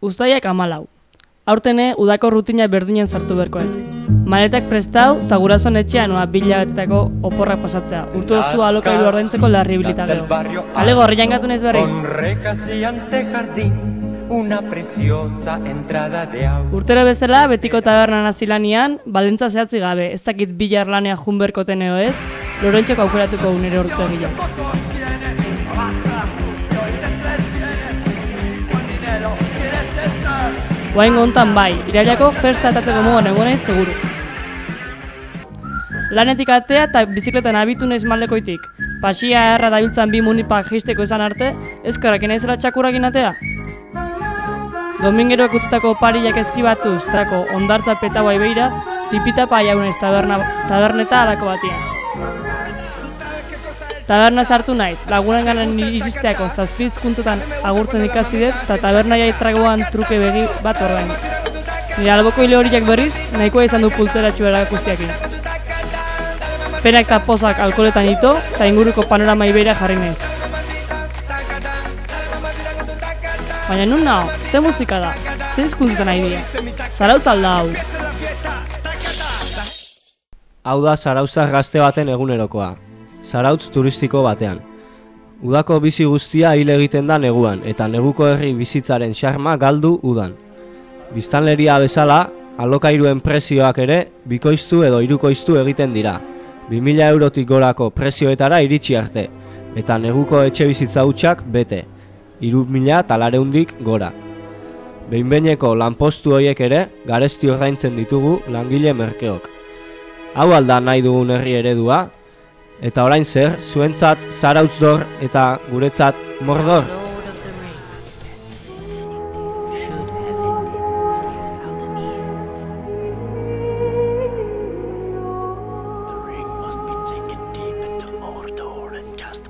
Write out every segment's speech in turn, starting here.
Uztaiak 14. Aurtene, udako rutina berdinen sartu berkoet. Maletak prestau eta gurasoen etxean noa 2 hilabetetako oporrak pasatzea. Urtu duzu alokairu ordaintzeko larribilita gero. Kale gorrian gatu naiz berriz. Urtero bezala, betiko tabernan azilanian, balentza zehatzi gabe, ez dakit bilar lanea junberkoten eo ez, Lorentxok aukeratuko unere urtegila. Guain gontan bai, irailako festa atatzeko moduan egonez seguru. Lanetik atea eta bizikletan abitu naiz maldekoitik. Pasia erra dabiltzan 2 munipak jeisteko esan arte, ezkarrak inaizela txakurakin atea. Domingeroak utzitako opariak eskibatuz, trako ondartza petaua ibeira, tipitapa jaunez taberneta alako batian. Taberna sartu naiz, lagunenganen iristeako 7 hizkuntzetan agurtzen ikasi dut, eta tabernaia tragoan truke begi bat ordain. Nire alboko hile horiak berriz, nahikoa izan du pultzeratxu erakustiakin. Penak eta pozak alkoholetan ito, eta inguruko panorama ibeira jarri naiz. Baina nun nao, ze musika da, ze hizkuntzetan nahi dira. Zarautz alda hau. Hau da zarauzar gazte baten egunerokoa. Zarautz turistiko batean. Udako bizi guztia hil egiten da neguan, eta neguko herri bizitzaren xarma galdu udan. Biztanleria bezala, alokairuen prezioak ere, bikoiztu edo hirukoiztu egiten dira. 2000 eurotik gorako prezioetara iritsi arte, eta neguko etxe bizitza hutsak bete. 3000 talareundik gora. Behinbeineko lanpostu horiek ere, garesti ordaintzen ditugu langile merkeok. Hau alda nahi dugun herri eredua, eta orain zer, zuentzat Zarauzdor eta guretzat Mordor.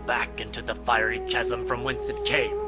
Back into the fiery chasm from whence it came.